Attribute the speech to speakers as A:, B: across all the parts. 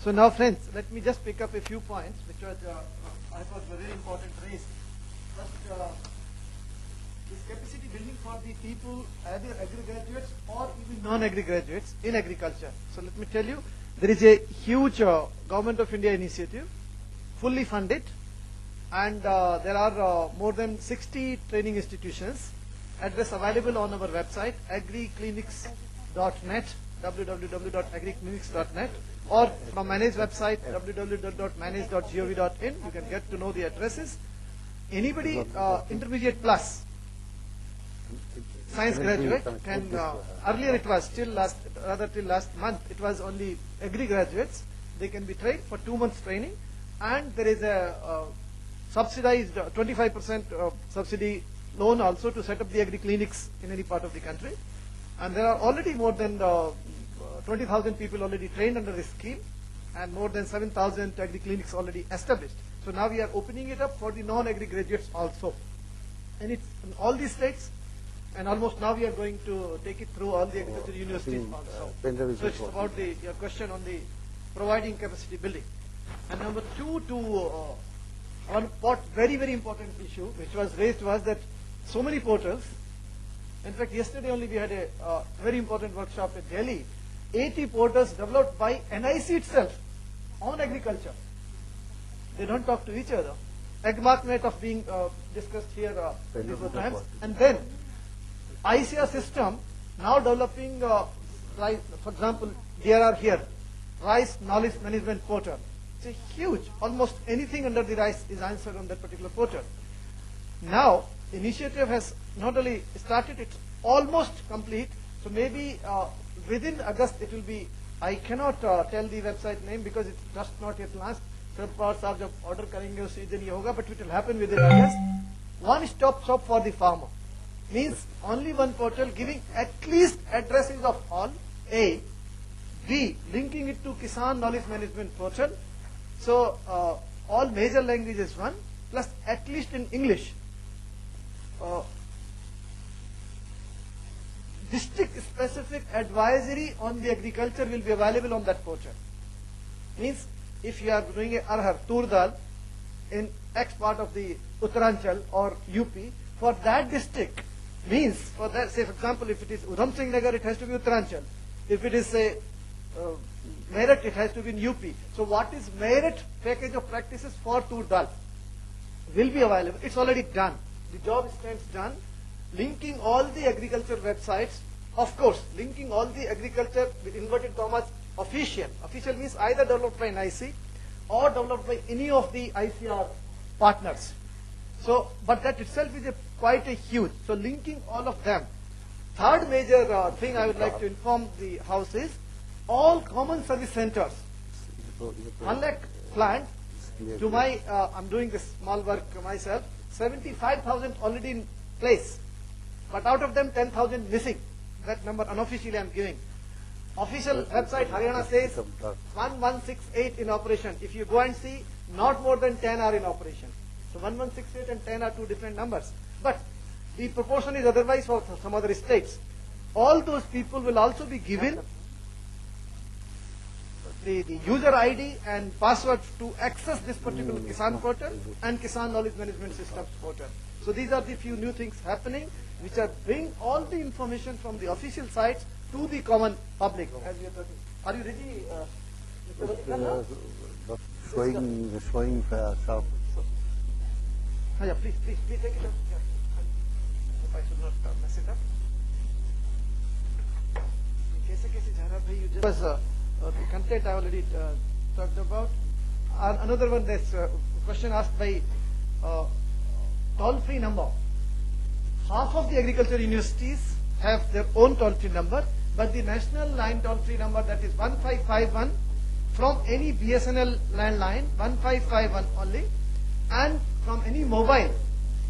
A: So now friends, let me just pick up a few points which was, I thought were very important raised. First, this capacity building for the people, either agri-graduates or even non-agri-graduates in agriculture. So let me tell you, there is a huge Government of India initiative, fully funded, and there are more than 60 training institutions. Address available on our website, agriclinics.net, www.agriclinics.net, or from Manage website, www.manage.gov.in. You can get to know the addresses. Anybody intermediate plus science graduate can, earlier it was till last month, it was only agri graduates. They can be trained for 2 months training, and there is a subsidized 25% subsidy loan also to set up the agri clinics in any part of the country. And there are already more than 20,000 people already trained under this scheme, and more than 7,000 agri clinics already established. So now we are opening it up for the non-agri graduates also. And it's in all these states, and almost now we are going to take it through all the agriculture universities also. So it's about your question on the providing capacity building. And number two, one very, very important issue which was raised was that so many portals. In fact, yesterday only we had a very important workshop at Delhi. 80 portals developed by NIC itself on agriculture. They don't talk to each other. AgMarkNet of being discussed here before times. And then ICR system now developing, like, for example, DRR here, Rice Knowledge Management Portal. It's a huge, almost anything under the rice is answered on that particular portal. Now, initiative has not only started, it's almost complete. So maybe within August it will be, I cannot tell the website name because it's just not yet launched. सब power साहब जब order करेंगे उस season ये होगा, but it will happen within August. One stop shop for the farmer means only one portal giving at least addresses of all, A, B, linking it to Kisan Knowledge Management Portal. So all major languages one, plus at least in English. District specific advisory on the agriculture will be available on that portal. Means if you are doing a arhar, tur dal in X part of the Uttaranchal or UP, for that district, means for that, say for example, if it is Udham Singh Nagar, it has to be Uttaranchal. If it is say Meerut, it has to be in UP. So what is Meerut package of practices for tur dal will be available. It's already done. The job stands done. Linking all the agriculture websites, of course, linking all the agriculture with inverted commas official. Official means either developed by NIC or developed by any of the ICR partners. So, but that itself is quite a huge. So linking all of them. Third major thing I would like to inform the House is all common service centers. Unlike plant, to my, I'm doing this small work myself, 75,000 already in place. But out of them, 10,000 missing. That number unofficially I'm giving. Official website Haryana says 1168 in operation. If you go and see, not more than 10 are in operation. So 1168 and 10 are two different numbers. But the proportion is otherwise for some other states. All those people will also be given the user ID and password to access this particular Kisan portal and Kisan Knowledge Management Systems portal. So these are the few new things happening which are bring all the information from the official sites to the common public. As we are talking. Are you ready, Mr.
B: showing sharp.
A: Yeah, please take it up. Yeah. If I should not mess it up. Because the content I already talked about. Another one, that's a question asked by toll-free number. Half of the agriculture universities have their own toll-free number, but the national line toll-free number, that is 1551 from any BSNL landline, 1551 only, and from any mobile.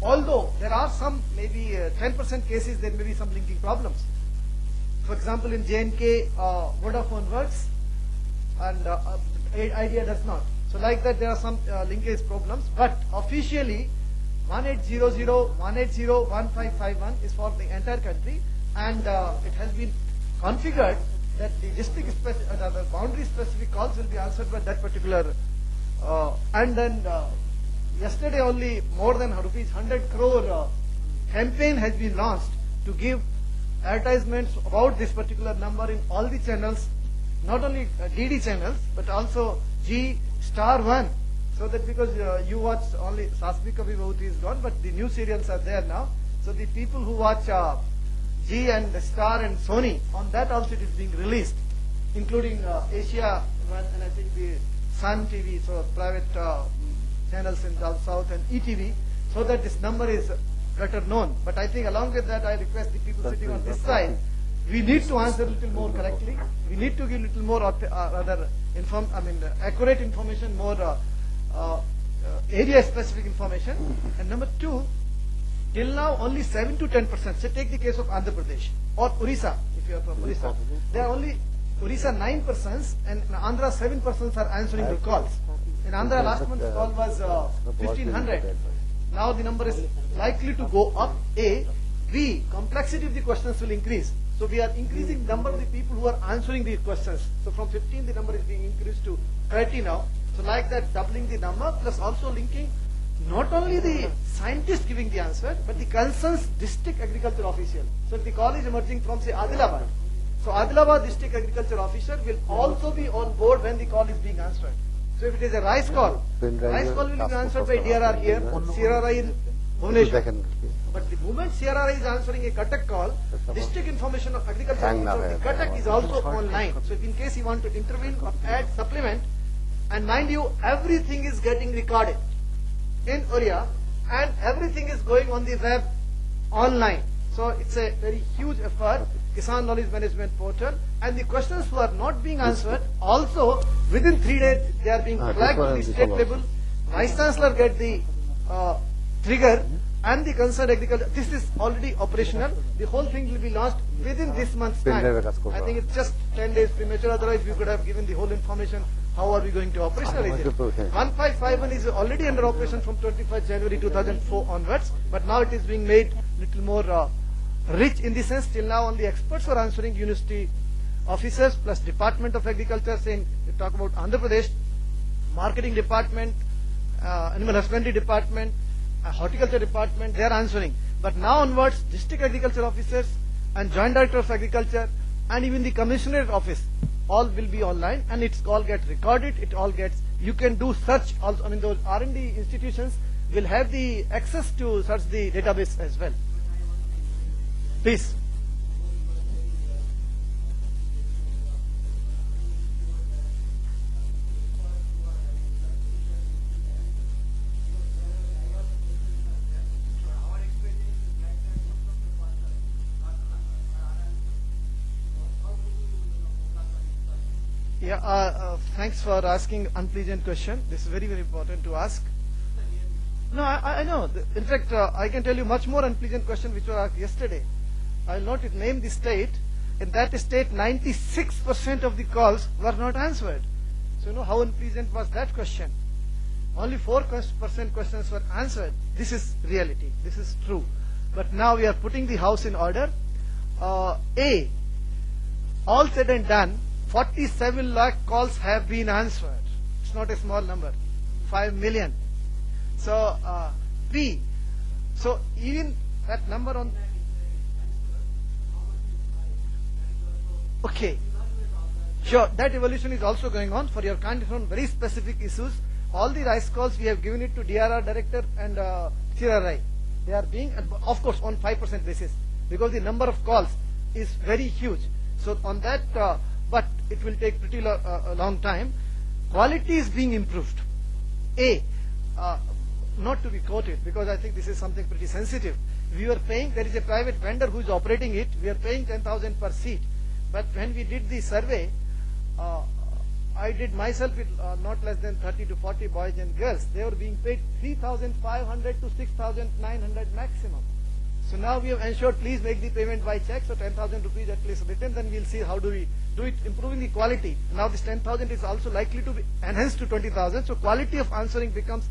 A: Although there are some, maybe 10% cases, there may be some linking problems. For example, in J&K, Vodafone works, and eINDIA does not. So like that, there are some linkage problems, but officially 1800, 180, 1551 is for the entire country, and it has been configured that the district specific, the boundary specific calls calls will be answered by that particular. And then yesterday only more than rupees 100 crore campaign has been launched to give advertisements about this particular number in all the channels, not only DD channels, but also G Star 1. So that because you watch only Sasbi Kabhi Bahuti is gone, but the new serials are there now. So the people who watch G and Star and Sony, on that also it is being released, including Asia One and I think the Sun TV, so private channels in the south, and ETV, so that this number is better known. But I think along with that, I request the people sitting on this side, we need to answer a little more correctly. We need to give little more accurate information, more area-specific information. And number two, till now only 7 to 10%. So take the case of Andhra Pradesh or Orissa, if you are from Orissa. They are only Orissa 9% and in Andhra 7% are answering the calls. In Andhra last month's call was 1,500. Now the number is likely to go up. A, B, complexity of the questions will increase. So we are increasing number of the people who are answering the questions. So from 15 the number is being increased to 30 now. So like that, doubling the number, plus also linking not only the scientist giving the answer, but the concerned district agriculture official. So if the call is emerging from say Adilabad, so Adilabad district agriculture officer will also be on board when the call is being answered. So if it is a rice call will be answered by DRR here, CRRI in Bhubaneswar. But the moment CRRI is answering a Cuttack call, district information of agriculture of the Cuttack is also online. So if in case you want to intervene or add supplement, and mind you, everything is getting recorded in Oriya and everything is going on the web online. So it's a very huge effort, Kisan Knowledge Management Portal, and the questions who are not being answered, also within 3 days they are being flagged to the state level. Vice Chancellor get the trigger and the concerned agriculture. This is already operational. The whole thing will be launched within this month's time. I think it's just 10 days premature, otherwise we could have given the whole information. How are we going to operationalize it? 1551 is already under operation from 25 January 2004 onwards, but now it is being made little more rich in the sense till now only experts were answering, university officers plus Department of Agriculture, saying we talk about Andhra Pradesh, Marketing Department, Animal Husbandry Department, Horticulture Department, they are answering. But now onwards, District Agriculture Officers and Joint Director of Agriculture and even the Commissionerate Office, all will be online and its all gets recorded, it all gets, you can do search also, those R&D institutions will have the access to search the database as well. Please. Yeah, thanks for asking unpleasant question. This is very, very important to ask. No, I know. In fact, I can tell you much more unpleasant question which was asked yesterday. I will not name the state. In that state, 96% of the calls were not answered. So you know how unpleasant was that question. Only 4% questions were answered. This is reality. This is true. But now we are putting the house in order. A, all said and done, 47 lakh calls have been answered. It's not a small number. 5 million. So B, so even that number on. Okay, sure. That evolution is also going on. For your kind on very specific issues, all the rice calls we have given it to DRR director and CRRI. They are being, of course, on 5% basis because the number of calls is very huge. So on that, but it will take pretty long time. Quality is being improved. A, not to be quoted because I think this is something pretty sensitive. We were paying, there is a private vendor who is operating it. We are paying 10,000 per seat. But when we did the survey, I did myself with not less than 30 to 40 boys and girls. They were being paid 3,500 to 6,900 maximum. So now we have ensured, please make the payment by check. So 10,000 rupees at least written. Then we'll see how do we do it, improving the quality. Now this 10,000 is also likely to be enhanced to 20,000. So quality of answering becomes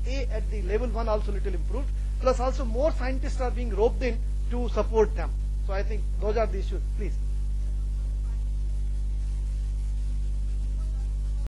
A: A at the level 1 also little improved. Plus also more scientists are being roped in to support them. So I think those are the issues. Please.